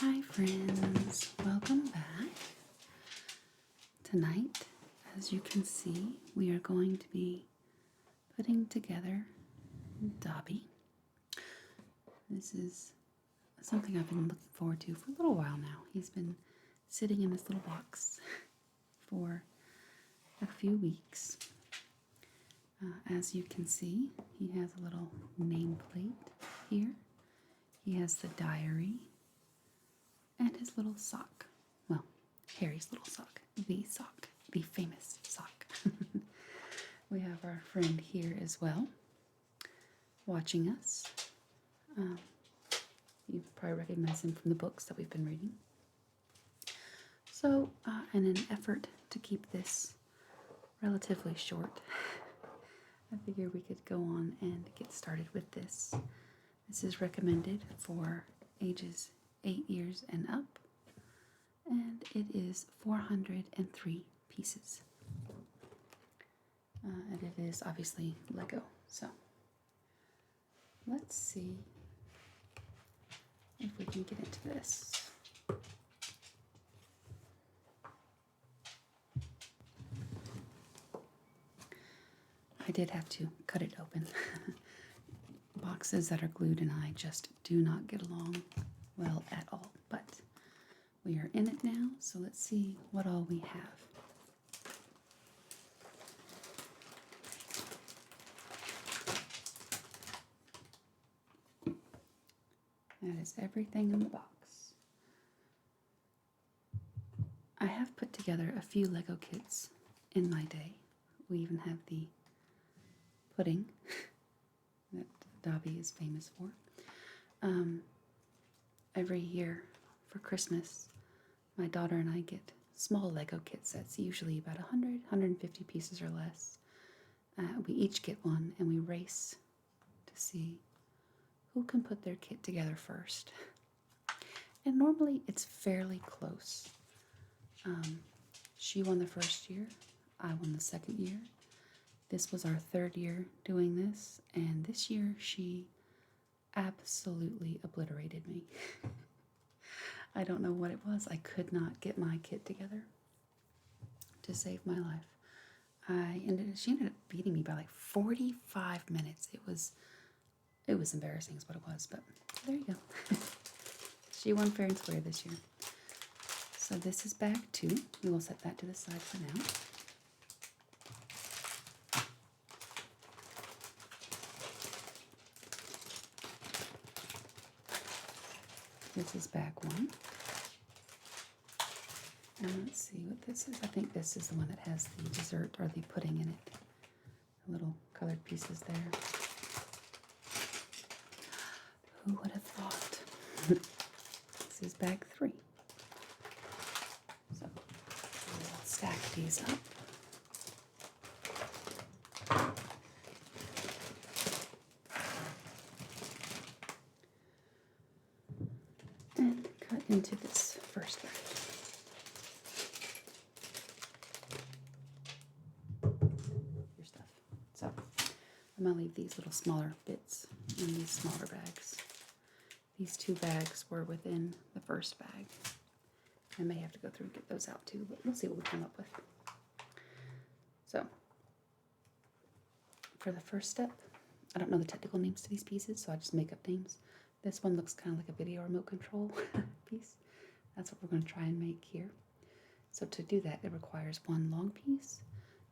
Hi friends, welcome back. Tonight, as you can see, we are going to be putting together Dobby. This is something I've been looking forward to for a little while now. He's been sitting in this little box for a few weeks. As you can see, he has a little nameplate here. He has the diary and his little sock. Well, Harry's little sock. The famous sock. We have our friend here as well, watching us. You probably recognize him from the books that we've been reading. So, in an effort to keep this relatively short, I figure we could go on and get started with this. This is recommended for ages 8 years and up, and it is 403 pieces. And it is obviously Lego, so let's see if we can get into this. I did have to cut it open. Boxes that are glued and I just do not get along well at all, but we are in it now, so let's see what all we have. That is everything in the box. I have put together a few Lego kits in my day. We even have the pudding that Dobby is famous for. Every year for Christmas, my daughter and I get small Lego kit sets, usually about 100, 150 pieces or less. We each get one and we race to see who can put their kit together first. And normally it's fairly close. She won the first year, I won the second year. This was our third year doing this, and this year she absolutely obliterated me. I don't know what it was. I could not get my kit together to save my life. She ended up beating me by like 45 minutes. It was embarrassing is what it was, but there you go. She won fair and square this year. So this is bag 2. We will set that to the side for now. This is bag 1. And let's see what this is. I think this is the one that has the dessert or the pudding in it. The little colored pieces there. Who would have thought? This is bag 3. So we'll stack these up. And cut into this first bag. Your stuff. So I'm going to leave these little smaller bits in these smaller bags. These 2 bags were within the first bag. I may have to go through and get those out too, but we'll see what we come up with. So, for the first step, I don't know the technical names to these pieces, so I just make up names. This one looks kind of like a video remote control piece. That's what we're going to try and make here. So to do that, it requires 1 long piece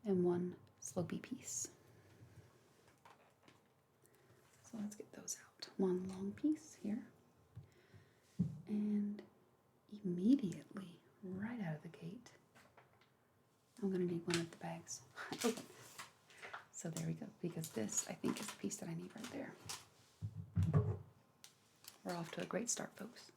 and 1 slopey piece. So let's get those out. 1 long piece here. And immediately, right out of the gate, I'm going to need one of the bags open. So there we go, because this, I think, is the piece that I need right there. We're off to a great start, folks.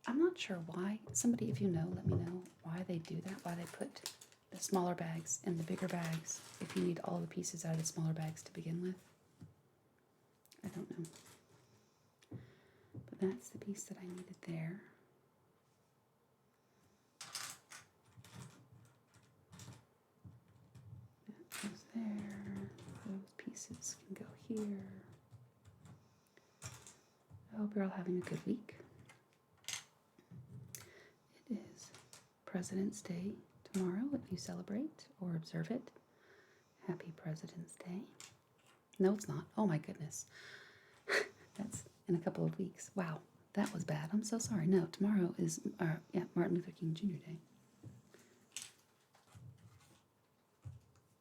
I'm not sure why. Somebody, if you know, let me know why they do that, why they put the smaller bags in the bigger bags if you need all the pieces out of the smaller bags to begin with. I don't know. But that's the piece that I needed there. That goes there. Those pieces can go here. you're all having a good week. It is President's Day tomorrow if you celebrate or observe it. Happy President's Day. No, it's not. Oh my goodness. That's in a couple of weeks. Wow, that was bad. I'm so sorry. No, tomorrow is Martin Luther King Jr. Day.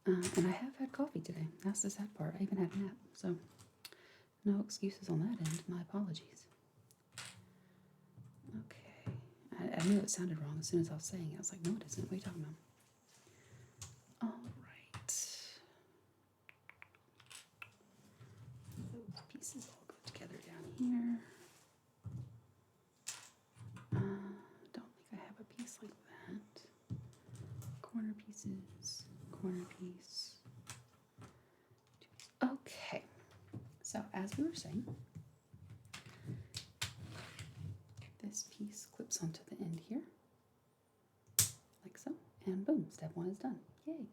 And I have had coffee today. That's the sad part. I even had a nap. So, no excuses on that end. My apologies. Okay. I knew it sounded wrong as soon as I was saying it. I was like, no, it isn't. What are you talking about? All right. Those pieces all go together down here. Don't think I have a piece like that. Corner pieces, corner piece. Okay, so as we were saying, this piece clips onto the end here, like so, and boom, step one is done. Yay!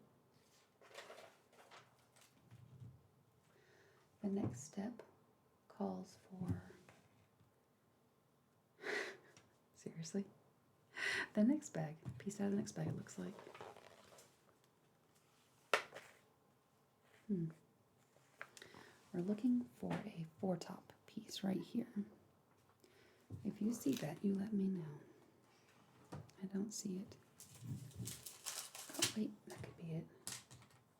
The next step calls for, seriously, the next bag, piece out of the next bag it looks like. We're looking for a four-top piece right here. If you see that, you let me know. I don't see it. Oh, wait, that could be it.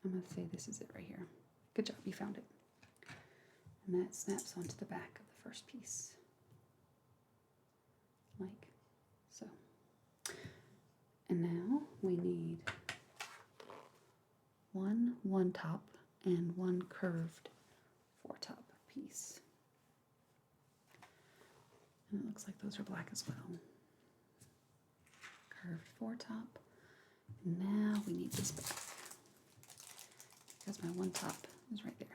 I'm going to say this is it right here. Good job, you found it. And that snaps onto the back of the first piece. Like so. And now we need one top and one curved four-top piece. And it looks like those are black as well. Curved four-top. And now we need this back. Because my one top is right there.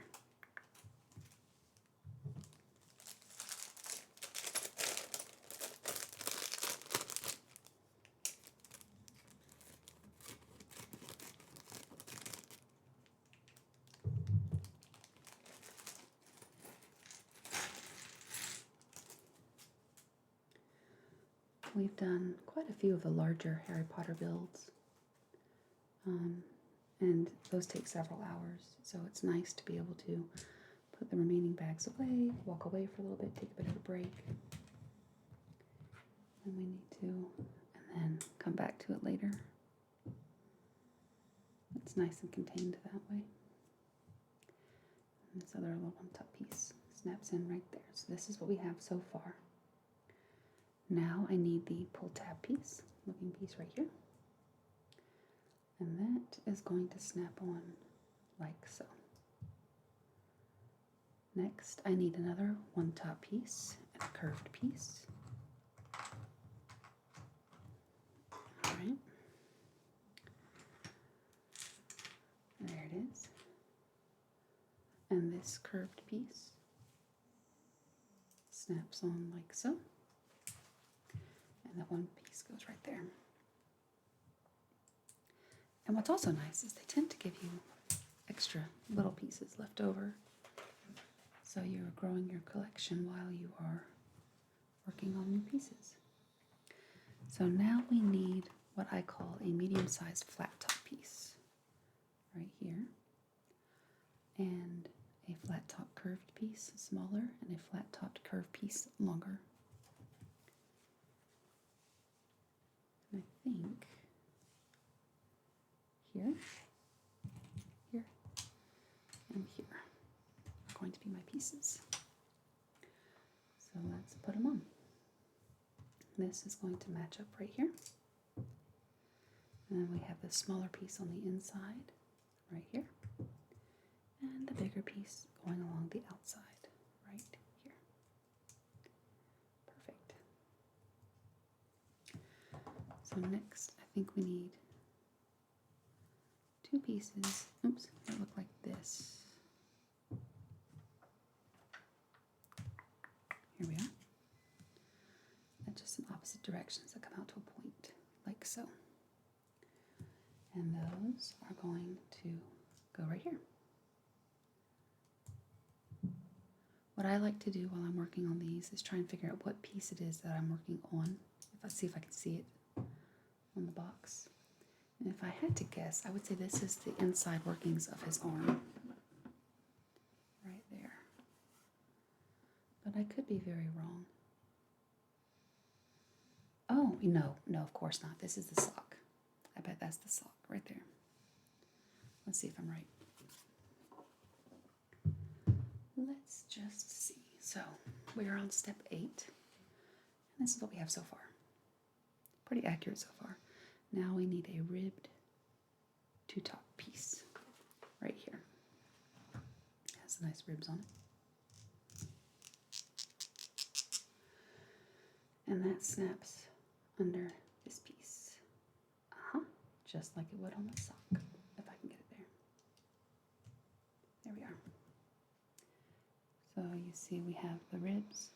We've done quite a few of the larger Harry Potter builds, and those take several hours, so it's nice to be able to put the remaining bags away, walk away for a little bit, take a bit of a break, and we need to, and then come back to it later. It's nice and contained that way. And this other little one top piece snaps in right there. So this is what we have so far. Now I need the pull tab piece, looking piece right here. And that is going to snap on like so. Next, I need another one top piece and a curved piece. All right. There it is. And this curved piece snaps on like so. And that one piece goes right there. And what's also nice is they tend to give you extra little pieces left over. So you're growing your collection while you are working on new pieces. So now we need what I call a medium-sized flat top piece right here. And a flat top curved piece smaller and a flat topped curved piece longer. And I think here, and here are going to be my pieces. So let's put them on. This is going to match up right here. And then we have the smaller piece on the inside right here. And the bigger piece going along the outside right here. Perfect. So next, I think we need two pieces. Oops, that look like this. Here we are. And just in opposite directions that come out to a point, like so. And those are going to go right here. What I like to do while I'm working on these is try and figure out what piece it is that I'm working on. See if I can see it on the box. And if I had to guess, I would say this is the inside workings of his arm. Right there. But I could be very wrong. Oh, no, of course not. This is the sock. I bet that's the sock right there. Let's see if I'm right. Let's just see. So, we are on step 8. And this is what we have so far. Pretty accurate so far. Now we need a ribbed two-top piece right here. It has nice ribs on it. And that snaps under this piece. Just like it would on the sock, if I can get it there. There we are. So you see we have the ribs.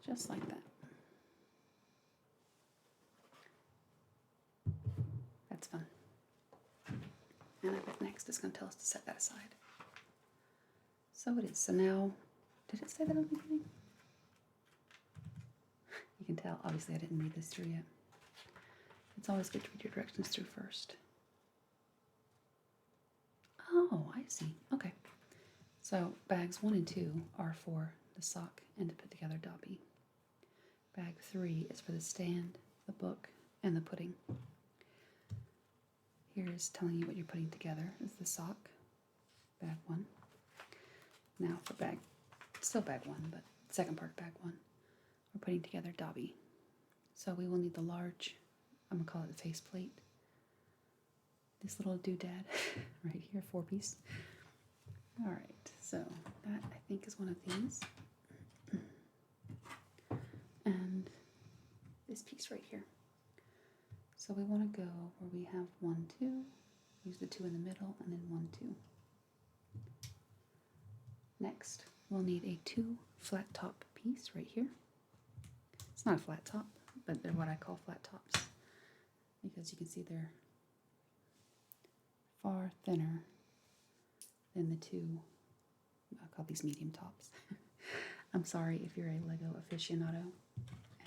Just like that. That's fun. And I bet next it's going to tell us to set that aside. So it is. So now, did it say that at the beginning? You can tell, obviously I didn't read this through yet. It's always good to read your directions through first. Oh, I see. Okay. So bags 1 and 2 are for the sock and to put together Dobby. Bag 3 is for the stand, the book, and the pudding. Here's telling you what you're putting together is the sock, bag 1. Now for still bag 1, but second part of bag 1, we're putting together Dobby. So we will need the large, I'm going to call it the face plate. This little doodad right here, 4-piece. All right, so that I think is one of these. And this piece right here. So we want to go where we have 1, 2, use the 2 in the middle, and then 1, 2. Next, we'll need a 2 flat top piece right here. It's not a flat top, but they're what I call flat tops because you can see they're far thinner than the 2, I call these medium tops. I'm sorry if you're a Lego aficionado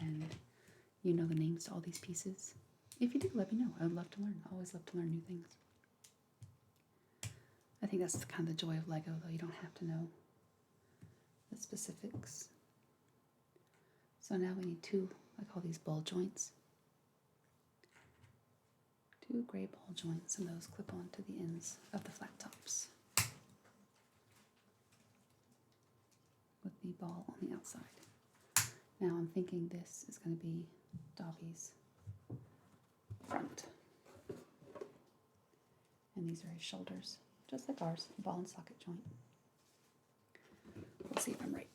and you know the names to all these pieces. If you do, let me know. I would love to learn. I always love to learn new things. I think that's kind of the joy of Lego, though. You don't have to know the specifics. So now we need 2, I call these ball joints. 2 gray ball joints, and those clip on to the ends of the flat tops with the ball on the outside. Now I'm thinking this is going to be Dobby's front. And these are his shoulders, just like ours, ball and socket joint. We'll see if I'm right.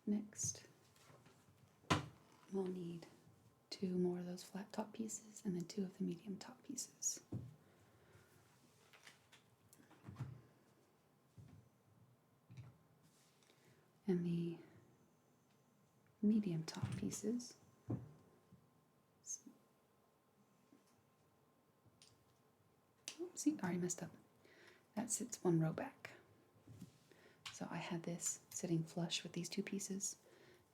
Next, we'll need 2 more of those flat top pieces and then 2 of the medium top pieces. And the medium top pieces see, I already messed up. That sits 1 row back. So I had this sitting flush with these 2 pieces,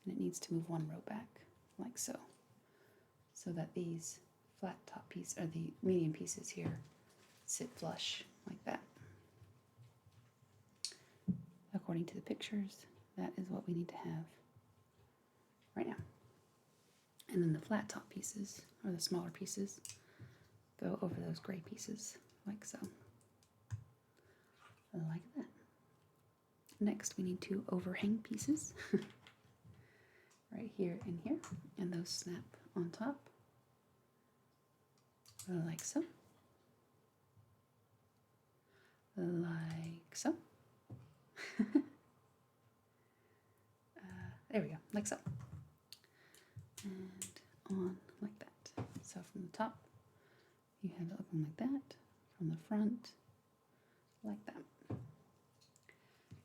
and it needs to move 1 row back, like so. So that these flat top pieces, or the medium pieces here, sit flush, like that. According to the pictures, that is what we need to have right now. And then the flat top pieces, or the smaller pieces, go over those gray pieces, like so. Like that. Next, we need 2 overhang pieces, right here and here, and those snap on top, like so. Like so. There we go, like so. And on like that. So from the top, you have it open like that. From the front, like that.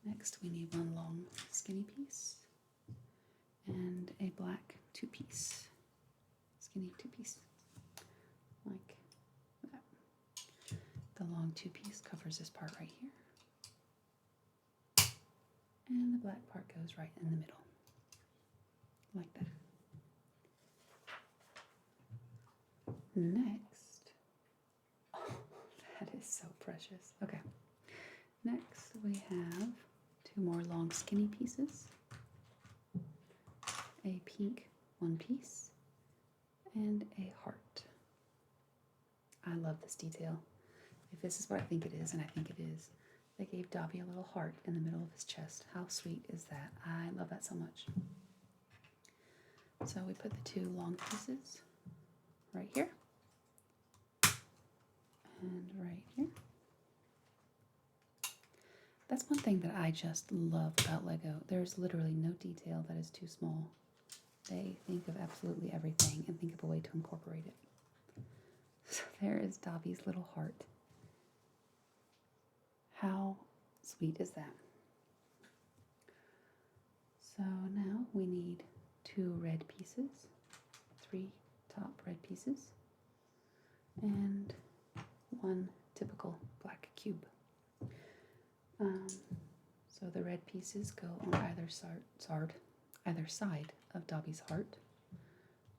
Next, we need 1 long skinny piece and a black 2-piece, skinny 2-piece. long 2-piece covers this part right here. And the black part goes right in the middle, like that. Next, oh, that is so precious. Okay, next we have 2 more long skinny pieces, a pink 1-piece, and a heart. I love this detail. If this is what I think it is, and I think it is, they gave Dobby a little heart in the middle of his chest. How sweet is that? I love that so much. So we put the 2 long pieces right here and right here. That's one thing that I just love about Lego. There's literally no detail that is too small. They think of absolutely everything and think of a way to incorporate it. So there is Dobby's little heart. How sweet is that? So now we need 2 red pieces, 3 top red pieces, and 1 typical black cube. So the red pieces go on either side of Dobby's heart.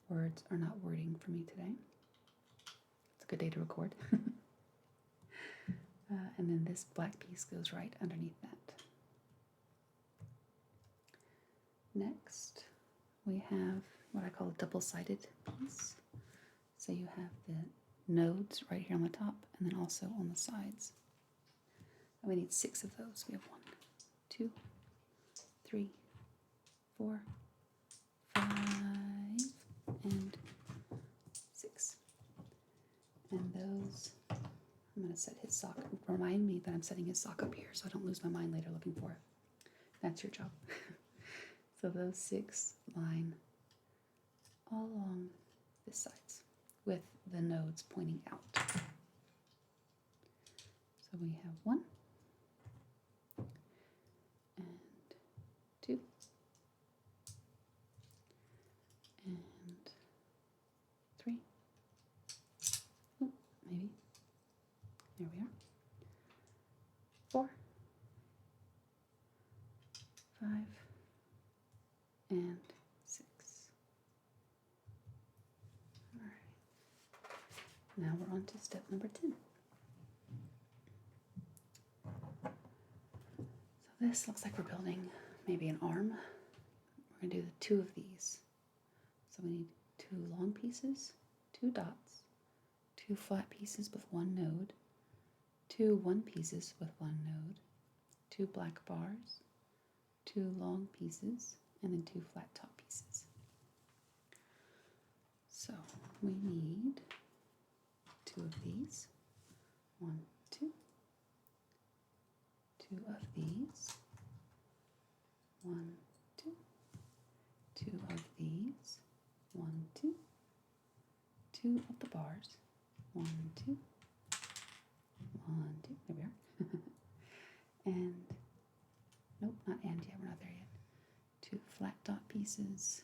Words are not wording for me today. It's a good day to record. And then this black piece goes right underneath that. Next, we have what I call a double-sided piece. So you have the nodes right here on the top and then also on the sides. And we need 6 of those. We have 1, 2, 3, 4, 5, and 6. And those, I'm going to set his sock. Remind me that I'm setting his sock up here so I don't lose my mind later looking for it. That's your job. So those 6 line all along this sides with the nodes pointing out. So we have 1 and 2 and 3. Oh, maybe. There we are. 4, 5, and 6. All right. Now we're on to step number 10. So this looks like we're building maybe an arm. We're going to do the 2 of these. So we need 2 long pieces, 2 dots, 2 flat pieces with 1 node, 2 1 pieces with 1 node, 2 black bars, 2 long pieces, and then 2 flat top pieces. So we need 2 of these, 1, 2, 2 of these, 1, 2, 2 of these, 1, 2, 2 of the bars, 1, 2, 1, 2, there we are, and, nope, not and yet, we're not there yet, 2 flat dot pieces,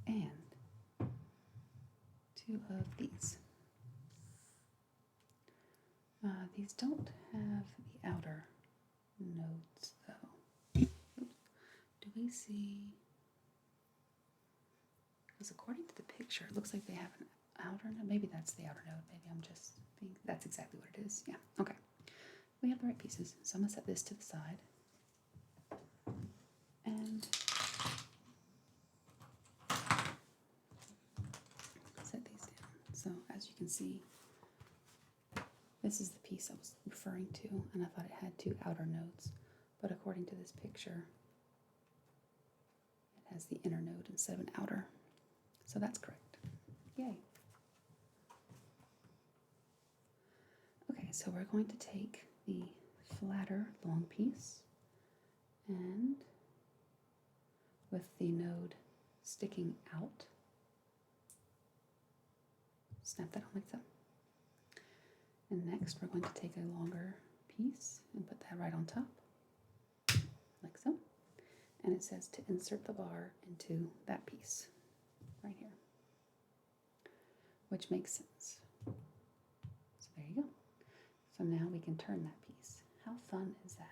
and 2 of these. These don't have the outer nodes though. Oops. Do we see, because according to the picture, it looks like they have an outer node. Maybe that's the outer node. Maybe I'm just thinking that's exactly what it is. Yeah, okay. We have the right pieces. So I'm going to set this to the side. And set these down. So as you can see, this is the piece I was referring to, and I thought it had 2 outer nodes. But according to this picture, it has the inner node instead of an outer. So that's correct. Yay. Okay, so we're going to take the flatter long piece and with the node sticking out, snap that on like so. And next we're going to take a longer piece and put that right on top, like so. And it says to insert the bar into that piece right here, which makes sense. So there you go. So now we can turn that piece. How fun is that?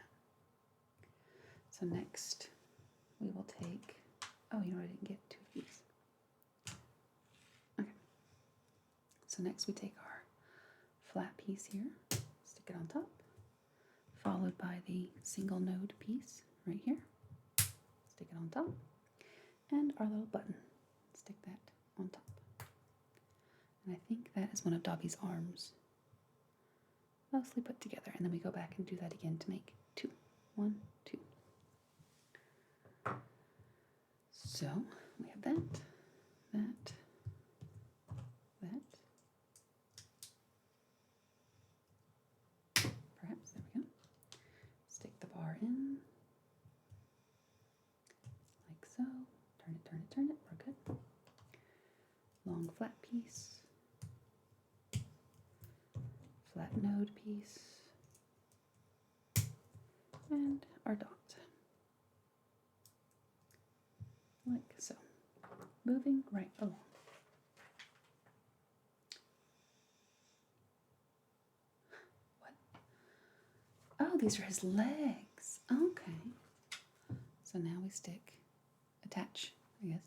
So next we will take, oh, you know, I didn't get two of these. Okay. So next we take our flat piece here, stick it on top, followed by the single node piece right here, stick it on top, and our little button, stick that on top. And I think that is one of Dobby's arms, mostly put together, and then we go back and do that again to make two. 1, 2. So we have that, that, that. Perhaps, there we go. Stick the bar in, like so. Turn it, turn it, turn it, we're good. Long flat piece, flat node piece, and our dot. Like so. Moving right along. What? Oh, these are his legs. Okay. So now we attach, I guess,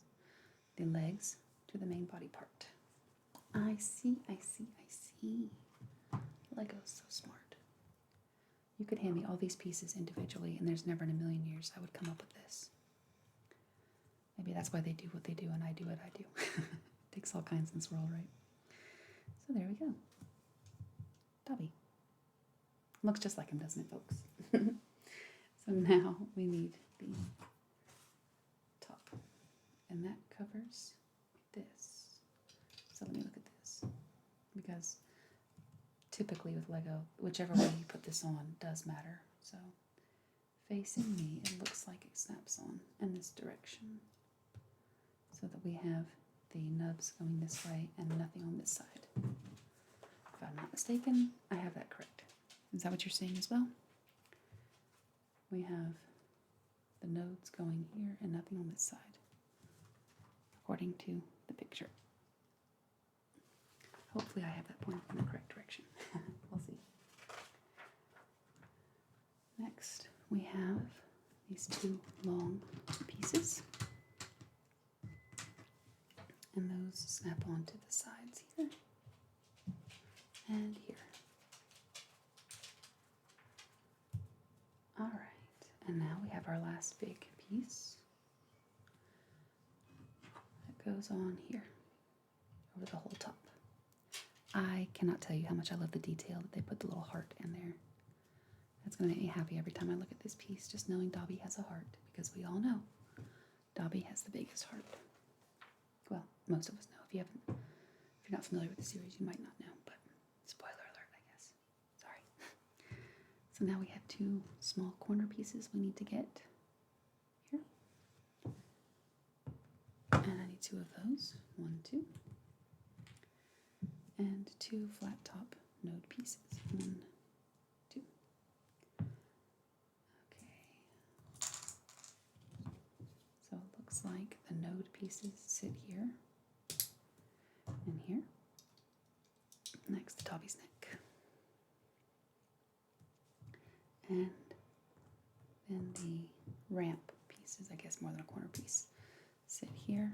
the legs to the main body part. I see, I see, I see. Lego's so smart. You could hand me all these pieces individually, and there's never in a million years I would come up with this. Maybe that's why they do what they do and I do what I do. It takes all kinds in this world, right? So there we go. Dobby. Looks just like him, doesn't it, folks? So now we need the top. And that covers this. So let me look at this. Because typically with Lego, whichever way you put this on does matter. So facing me, it looks like it snaps on in this direction. So that we have the nubs going this way and nothing on this side. If I'm not mistaken, I have that correct. Is that what you're saying as well? We have the nodes going here and nothing on this side, according to the picture. Hopefully I have that pointing in the correct direction. We'll see. Next, we have these two long pieces. And those snap onto the sides here and here. All right, and now we have our last big piece that goes on here over the whole top. I cannot tell you how much I love the detail that they put the little heart in there. That's going to make me happy every time I look at this piece, just knowing Dobby has a heart, because we all know Dobby has the biggest heart. Well, most of us know. If you're not familiar with the series, you might not know, but spoiler alert, I guess. Sorry. So now we have two small corner pieces we need to get here. And I need two of those. 1, 2. And 2 flat top node pieces. 1, 2. Okay. So it looks like the node pieces sit here and here, next to Dobby's neck. And then the ramp pieces, I guess more than a corner piece, sit here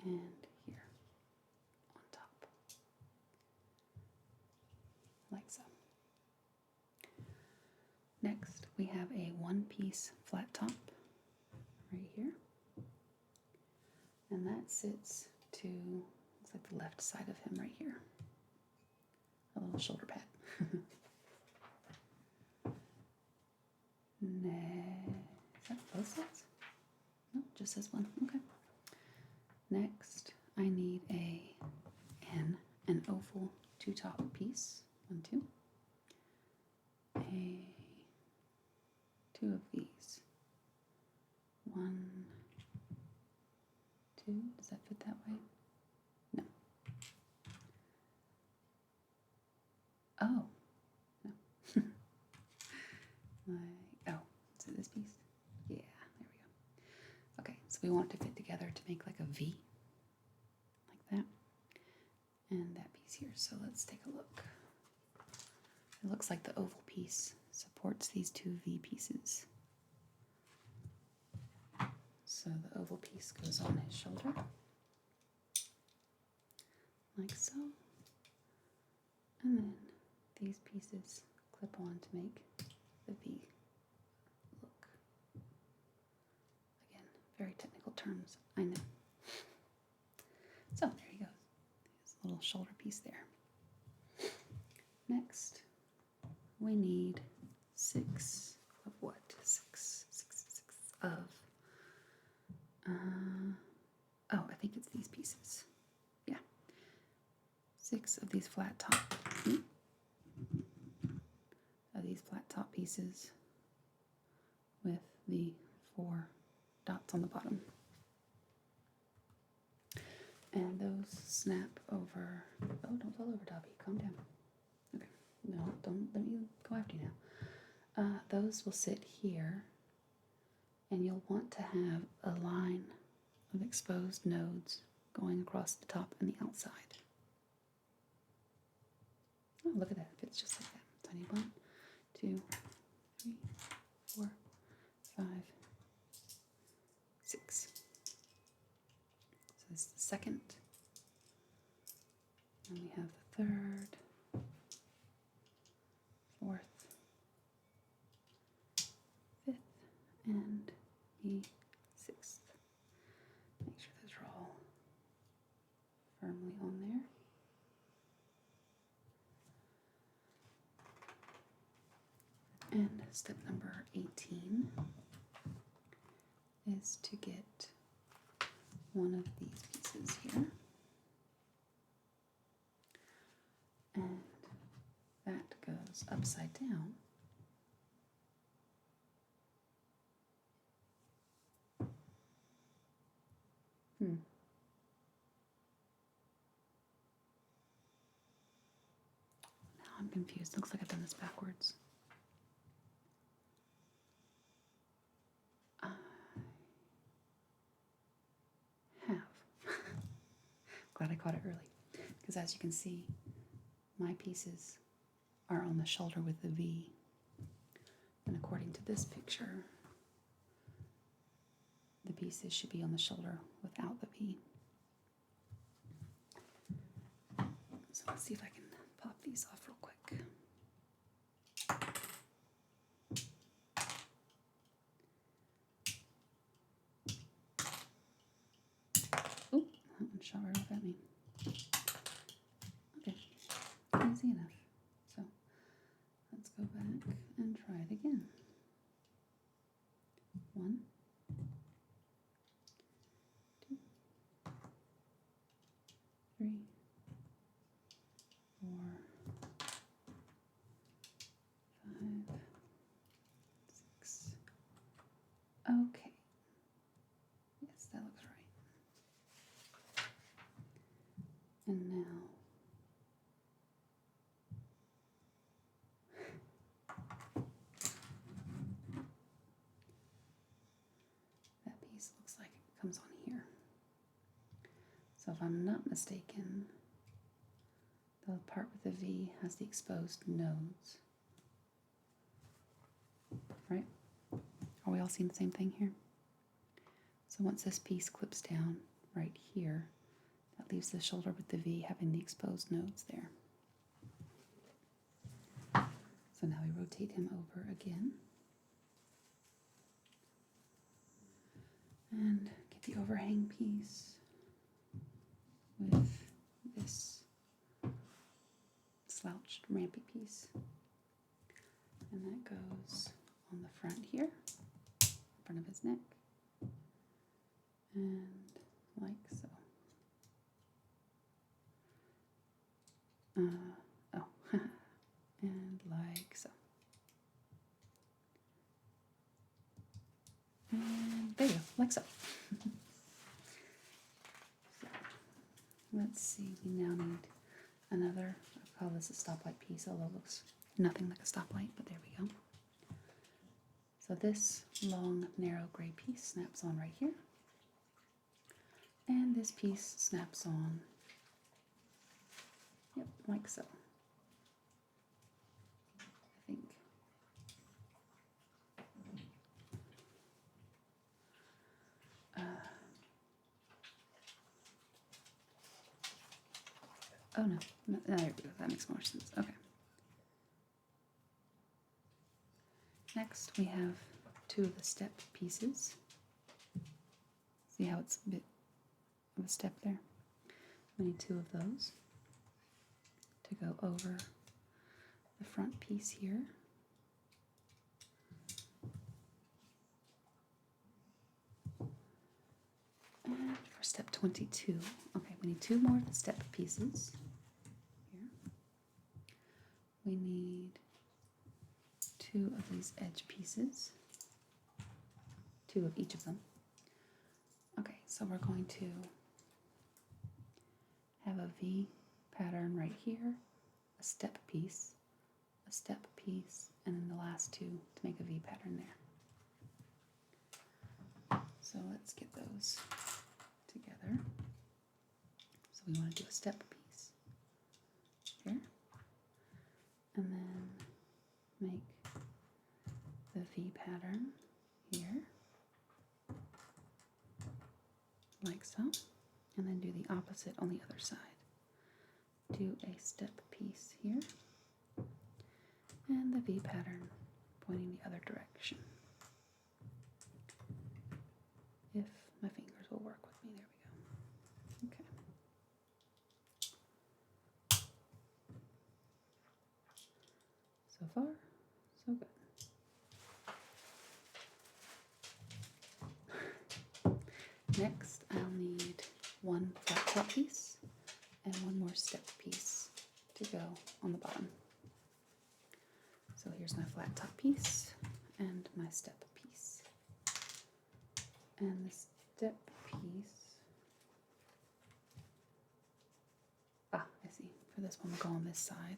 and here on top, like so. Next, we have a one-piece flat top right here. And that sits to, looks like the left side of him right here. A little shoulder pad. Is that both sides? No, just says one. Okay. Next, I need an oval 2-top piece. 1, 2. 2 of these. 1, 2. Does that fit that way? No. Oh. No. Oh, is it this piece? Yeah, there we go. Okay, so we want it to fit together to make like a V. Like that. And that piece here. So let's take a look. It looks like the oval piece supports these two V pieces. So the oval piece goes on his shoulder, like so. And then these pieces clip on to make the V look. Again, very technical terms, I know. So there he goes. His little shoulder piece there. Next, we need 6 of what? 6 of, oh, I think it's these pieces. Yeah. 6 of these flat top, pieces with the 4 dots on the bottom. And those snap over. Oh, don't fall over, Dobby. Calm down. Okay. No, don't let me go after you now. Those will sit here, and you'll want to have a line of exposed nodes going across the top and the outside. Oh, look at that. It fits just like that. Tiny 1, 2, 3, 4, 5, 6. So this is the second. And we have the third, 4th, 5th, and the 6th. Make sure those are all firmly on there. And step number 18 is to get one of these pieces here. And that goes upside down. Now I'm confused. Looks like I've done this backwards. I have. Glad I caught it early. Because as you can see, my pieces are on the shoulder with the V. And according to this picture, the pieces should be on the shoulder without the V. So let's see if I can pop these off real quick. Oh, that one shot right off at me. Okay, easy enough. So let's go back and try it again. 1, 2, 3, 4, 5, 6. Okay. Yes, that looks right. And now that piece looks like it comes on here. So if I'm not mistaken, the part with the V has the exposed nodes. Right? Are we all seeing the same thing here? So once this piece clips down right here, that leaves the shoulder with the V having the exposed nodes there. So now we rotate him over again. And get the overhang piece with this slouched rampy piece. And that goes on the front here, front of his neck, and like so. And like so. And there you go, like so. So let's see, we now need another, I'll call this a stoplight piece, although it looks nothing like a stoplight, but there we go. So this long, narrow gray piece snaps on right here. And this piece snaps on, yep, like so. Oh no, there we go. That makes more sense. Okay. Next we have 2 of the step pieces. See how it's a bit of a step there? We need 2 of those to go over the front piece here. And for step 22, okay, we need 2 more of the step pieces here. We need 2 of these edge pieces, 2 of each of them. Okay, so we're going to have a V pattern right here, a step piece, and then the last 2 to make a V pattern there. So let's get those together. So we want to do a step piece here, and then make the V pattern here, like so, and then do the opposite on the other side. Do a step piece here, and the V pattern pointing the other direction. If my fingers will work with me, there we go. Okay. So far, so good. Next, I'll need 1 flat top piece and 1 more step piece to go on the bottom. So here's my flat top piece and my step piece. And the step piece, I see, for this one we'll go on this side.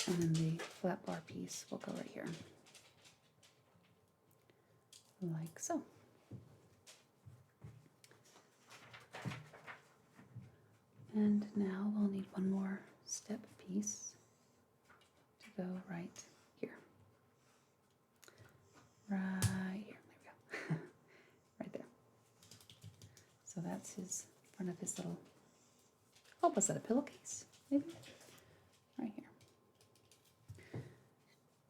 And then the flat bar piece will go right here, like so. And now we'll need 1 more step piece to go right here. Right here, there we go. Right there. So that's his front of his little, oh, was that a pillowcase, maybe? Right here.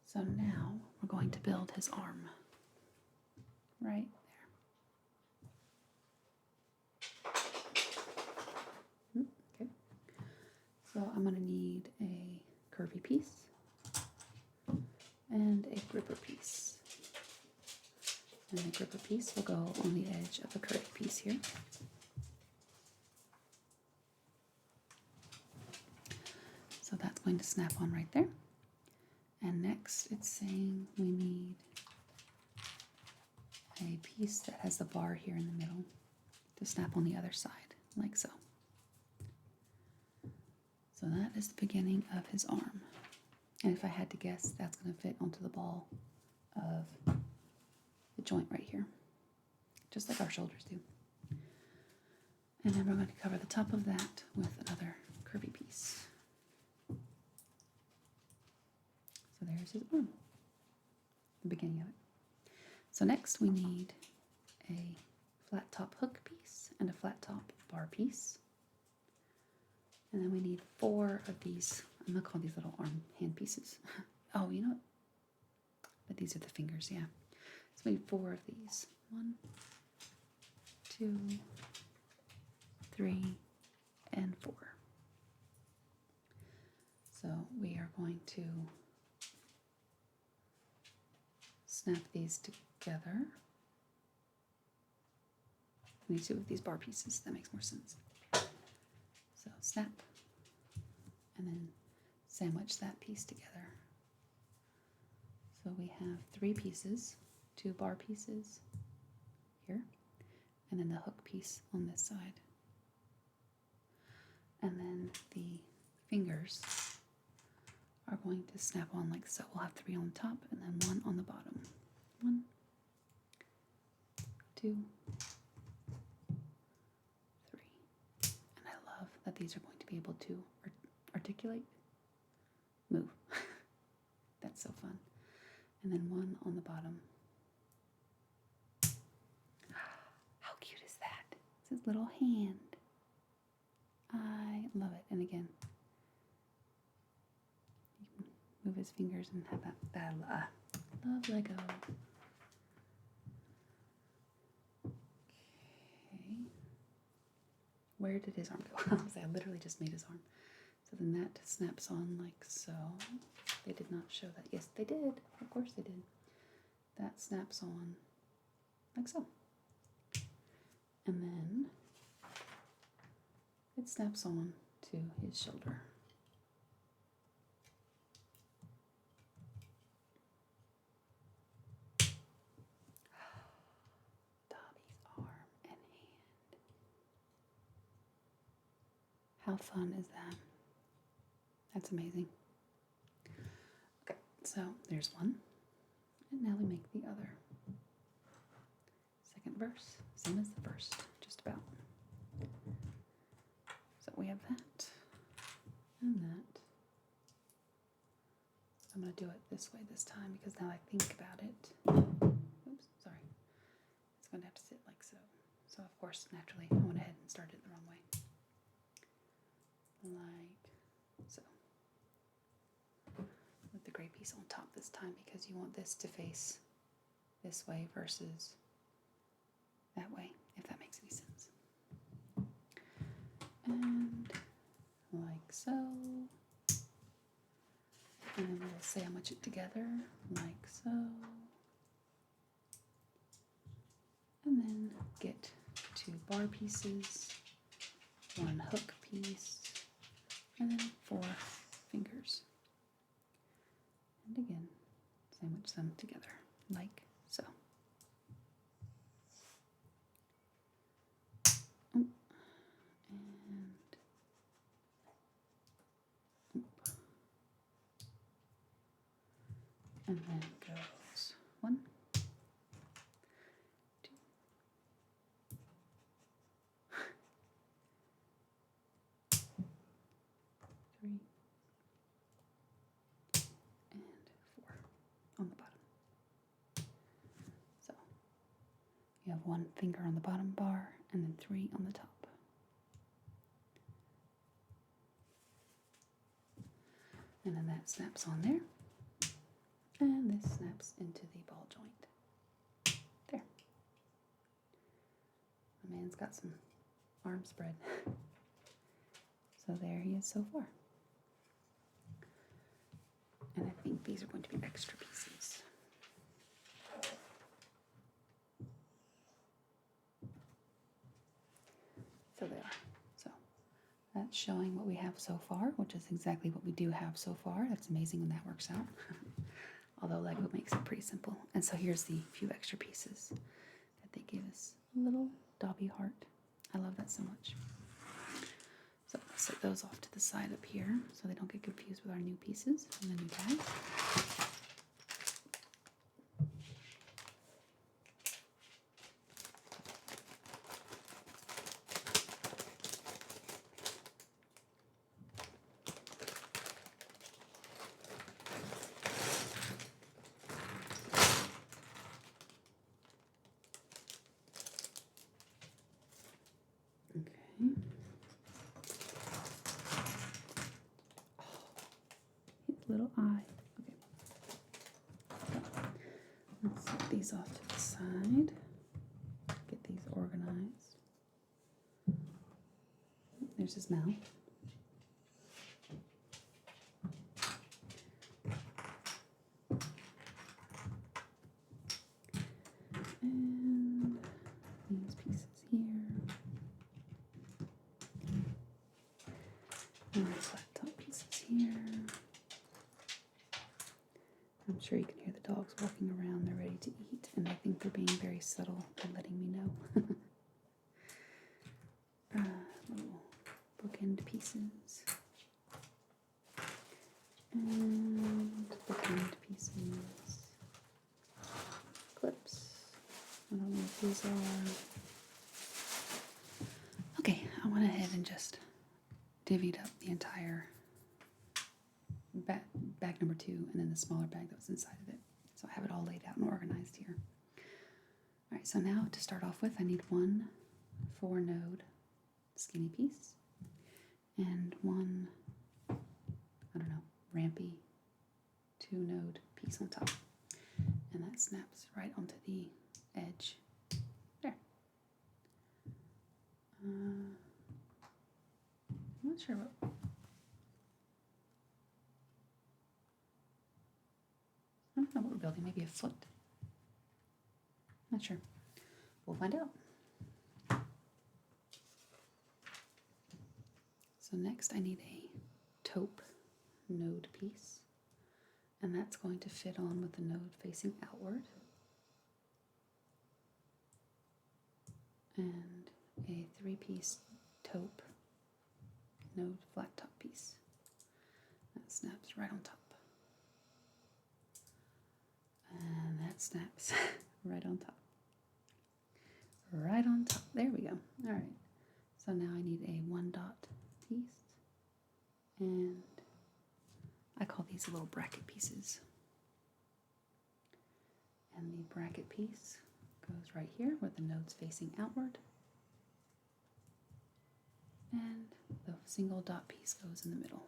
So now we're going to build his arm. Right there. Okay. So I'm going to need a curvy piece and a gripper piece. And the gripper piece will go on the edge of the curvy piece here. So that's going to snap on right there. And next it's saying we need a piece that has the bar here in the middle to snap on the other side, like so. So that is the beginning of his arm. And if I had to guess, that's going to fit onto the ball of the joint right here, just like our shoulders do. And then we're going to cover the top of that with another curvy piece. So there's his arm, the beginning of it. So next we need a flat top hook piece and a flat top bar piece. And then we need 4 of these, I'm going to call these little arm hand pieces. Oh, you know what? But these are the fingers, yeah. So we need 4 of these. 1, 2, 3, and 4. So we are going to snap these together. We need 2 of these bar pieces. That makes more sense. So snap, and then sandwich that piece together. So we have 3 pieces, 2 bar pieces here, and then the hook piece on this side. And then the fingers are going to snap on like so. We'll have 3 on the top and then 1 on the bottom. 1, 2, 3. And I love that these are going to be able to articulate, move. That's so fun. And then 1 on the bottom. How cute is that? It's his little hand. I love it. And again, you can move his fingers and have that love Lego. Okay. Where did his arm go? I literally just made his arm. So then that snaps on like so. They did not show that. Yes, they did. Of course they did. That snaps on like so. And then it snaps on to his shoulder. Dobby's arm and hand. How fun is that? That's amazing. Okay, so there's one. And now we make the other. Second verse, same as the first, just about. So we have that and that. I'm going to do it this way this time because now I think about it. Oops, sorry. It's going to have to sit like so. So of course, naturally, I went ahead and started it the wrong way. Like so. With the gray piece on top this time because you want this to face this way versus that way, if that makes any sense. And like so. And then we'll sandwich it together like so. And then get 2 bar pieces, 1 hook piece, and then 4 fingers. And again, sandwich them together like so. Oh, and then goes 1, 2, 3, and 4 on the bottom. So you have 1 finger on the bottom bar and then 3 on the top. And then that snaps on there. And this snaps into the ball joint. There. The man's got some arm spread. So there he is so far. And I think these are going to be extra pieces. So they are. So that's showing what we have so far, which is exactly what we do have so far. That's amazing when that works out. Although Lego makes it pretty simple. And so here's the few extra pieces that they gave us. A little Dobby heart. I love that so much. So I'll set those off to the side up here so they don't get confused with our new pieces from the new bag. Okay. Little eye. Okay. Let's set these off to the side. Get these organized. There's his mouth. And these pieces here. And the flat top pieces here. I'm sure you can hear the dogs walking around. They're ready to eat, and I think they're being very subtle and letting me know. Little bookend pieces. And bookend pieces. Clips. I don't know what these are. Okay, I went ahead and just divvied up the entire bag number 2 and then the smaller bag that was inside of it. So I have it all laid out and organized here. Alright, so now to start off with, I need 1 4-node skinny piece. and one, I don't know, rampy 2-node piece on top. And that snaps right onto the edge. There. I'm not sure what. I don't know what we're building. Maybe a foot. Not sure. We'll find out. So next I need a taupe node piece, and that's going to fit on with the node facing outward, and a 3-piece taupe node flat top piece that snaps right on top, and that snaps right on top, right on top. There we go. All right, so now I need a 1-dot piece, and I call these little bracket pieces. And the bracket piece goes right here where the node's facing outward, and the single dot piece goes in the middle.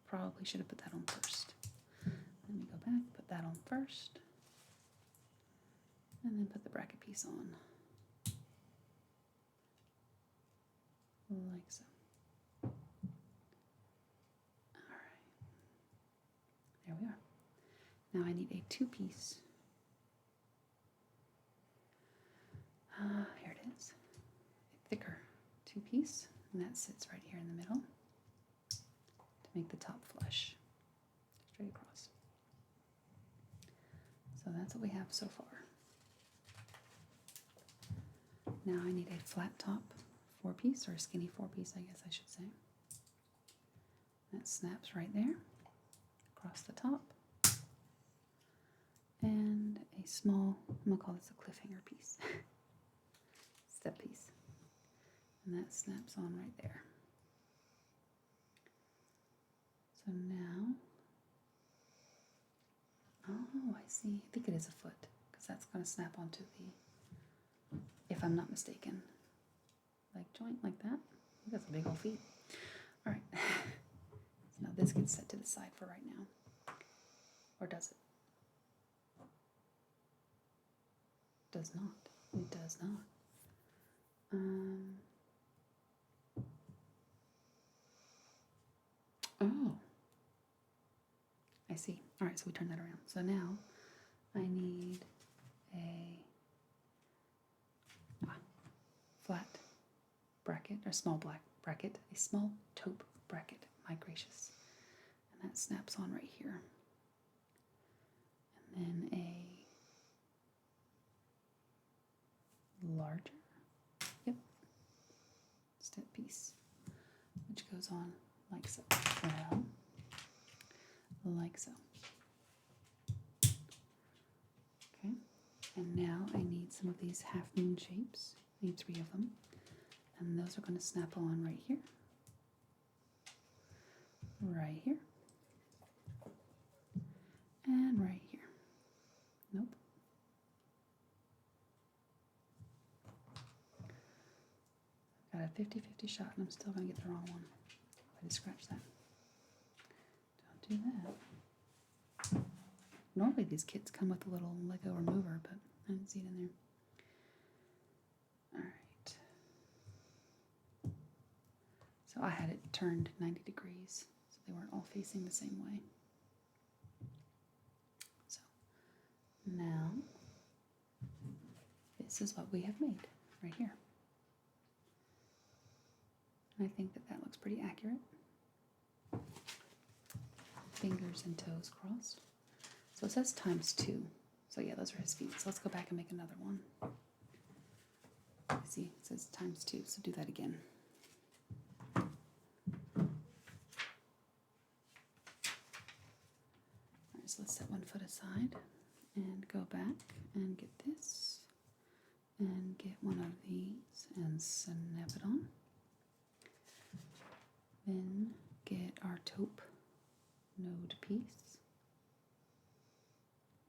Probably should have put that on first. Let me go back, put that on first, and then put the bracket piece on, like so. There we are. Now I need a 2-piece. Here it is. A thicker 2-piece, and that sits right here in the middle to make the top flush, straight across. So that's what we have so far. Now I need a flat top 4-piece, or a skinny 4-piece, I guess I should say. That snaps right there across the top, and a small, I'm going to call this a cliffhanger piece, step piece, and that snaps on right there. So now, oh, I see, I think it is a foot, because that's going to snap onto the, if I'm not mistaken, leg joint like that. I think that's a big old feet. All right. So now this gets set to the side for right now. Or does it? Does not. It does not. Oh. I see. All right, so we turn that around. So now I need a flat bracket, or small black bracket, a small taupe bracket, my gracious. And that snaps on right here. And then a larger, step piece, which goes on like so. Well, like so. Okay, and now I need some of these half moon shapes. I need 3 of them, and those are going to snap on right here, and right here. Nope. Got a 50-50 shot, and I'm still going to get the wrong one. I just scratch that. Don't do that. Normally these kits come with a little Lego remover, but I didn't see it in there. Alright. So I had it turned 90 degrees, so they weren't all facing the same way. So now this is what we have made right here. And I think that that looks pretty accurate. Fingers and toes crossed. So it says ×2. So yeah, those are his feet. So let's go back and make another one. See, it says ×2, so do that again. Alright, so let's set one foot aside and go back and get this and get one of these and snap it on. Then get our taupe node piece.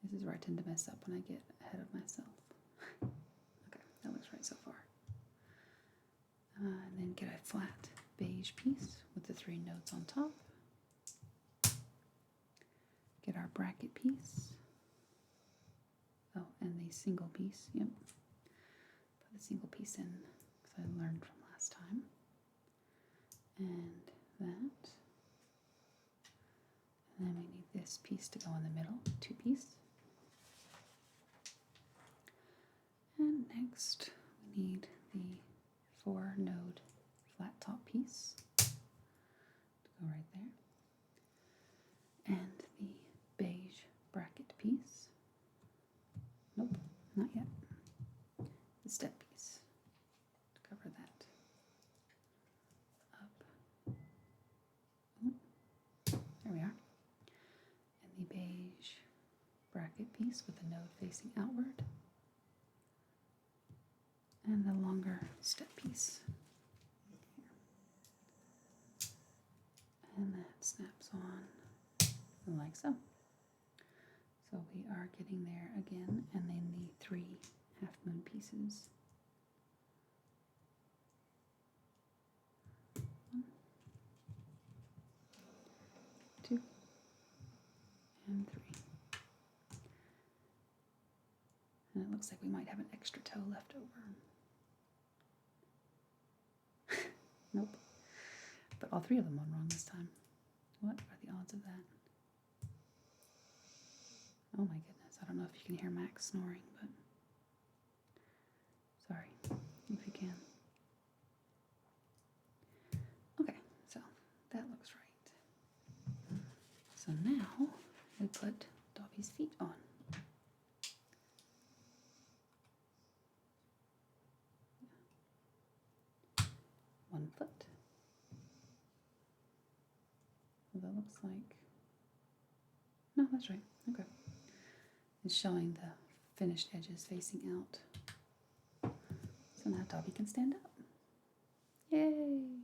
This is where I tend to mess up when I get ahead of myself. Okay, that looks right so far. And then get a flat beige piece with the 3 nodes on top. Get our bracket piece. Oh, and the single piece, yep. Put the single piece in because I learned from last time. And that. And then we need this piece to go in the middle, 2 piece. And next we need the 4 node flat top piece to go right there. And the beige bracket piece. Nope, not yet. The step piece to cover that up. Oh, there we are. And the beige bracket piece with the node facing outward. And the longer step piece. And that snaps on like so. So we are getting there again, and then the 3 half moon pieces. 1, 2, and 3. And it looks like we might have an extra toe left over. Nope. But all 3 of them went wrong this time. What are the odds of that? Oh my goodness, I don't know if you can hear Max snoring, but sorry if you can. Okay, so that looks right. So now we put Dobby's feet on. One foot. So that looks like, no, that's right, okay. It's showing the finished edges facing out. So now Dobby can stand up. Yay!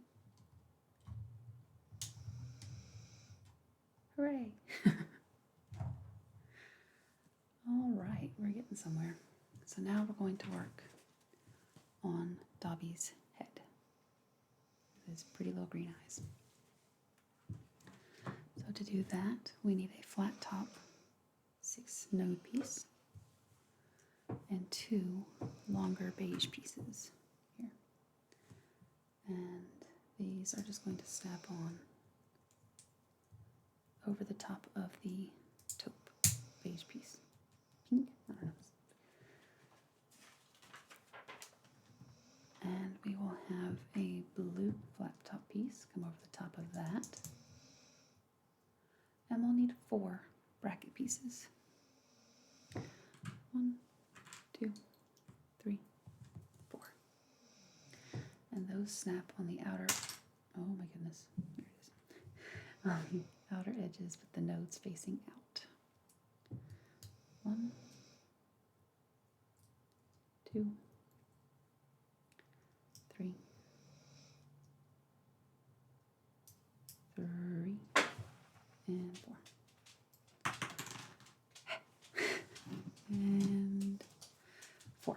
Hooray! All right, we're getting somewhere. So now we're going to work on Dobby's head. His pretty little green eyes. So to do that, we need a flat top 6 node piece and 2 longer beige pieces here. And these are just going to snap on over the top of the taupe beige piece. Pink? I don't know. And we will have a blue flat top piece come over the top of that. And we'll need 4 bracket pieces. 1, 2, 3, 4. And those snap on the outer, oh my goodness, there it is. On the outer edges with the nodes facing out. 1, 2, 3, 3, and 4. And 4.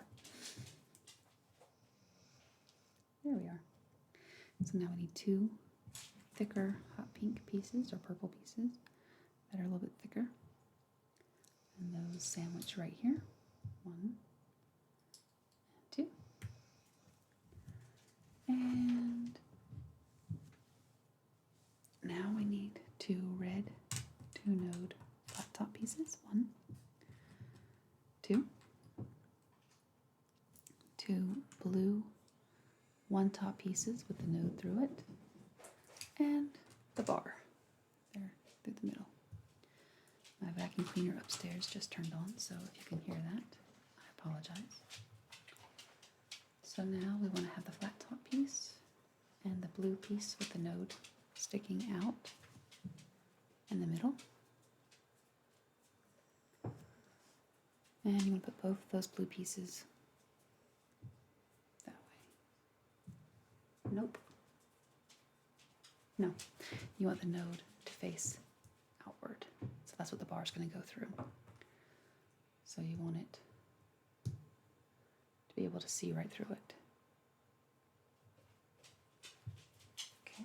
There we are. So now we need 2 thicker hot pink pieces or purple pieces that are a little bit thicker. And those sandwich right here. 1 and 2. And now we need 2 red 2 node flat top pieces. 1, 2. 2 blue 1 top pieces with the node through it. And the bar there through the middle. My vacuum cleaner upstairs just turned on, so if you can hear that, I apologize. So now we want to have the flat top piece and the blue piece with the node sticking out in the middle. And you want to put both of those blue pieces that way. Nope. No, you want the node to face outward. So that's what the bar is going to go through. So you want it to be able to see right through it. Okay.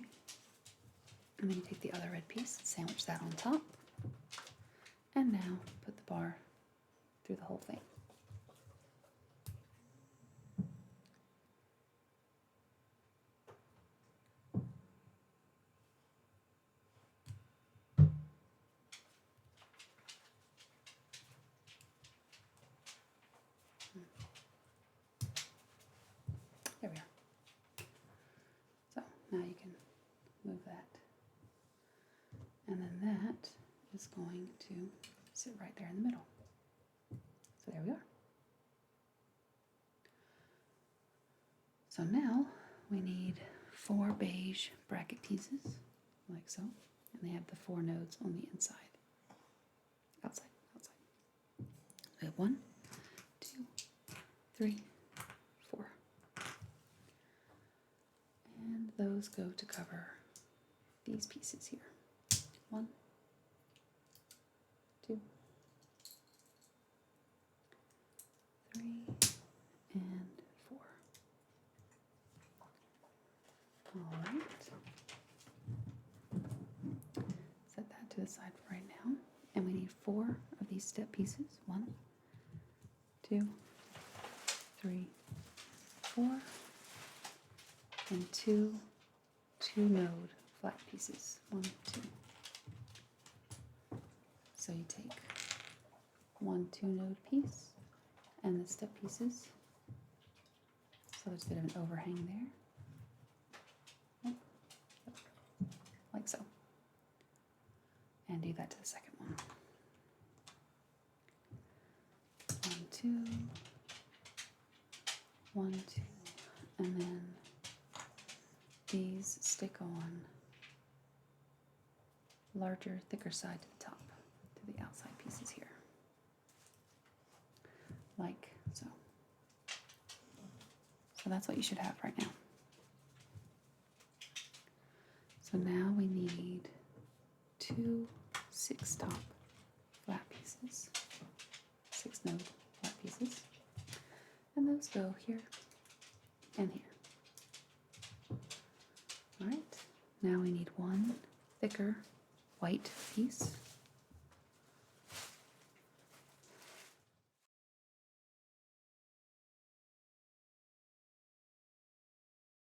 And then you take the other red piece, sandwich that on top, and now put the bar through the whole thing. There we are. So now you can move that. And then that is going to sit right there in the middle. So there we are. So now we need 4 beige bracket pieces, like so. And they have the 4 nodes on the inside. Outside. We have 1, 2, 3, 4. And those go to cover these pieces here. 1, 2, 3, and 4. All right. Set that to the side for right now. And we need 4 of these step pieces. 1, 2, 3, 4, and 2 node flat pieces. 1, 2. So you take 1 2 node piece and the step pieces. So there's a bit of an overhang there. Like so. And do that to the second one. 1 2, 1 2, and then these stick on larger, thicker side to the top, to the outside pieces here, like so. So that's what you should have right now. So now we need 2 6 top flat pieces, 6 node flat pieces, and those go here and here. All right, now we need 1 thicker white piece,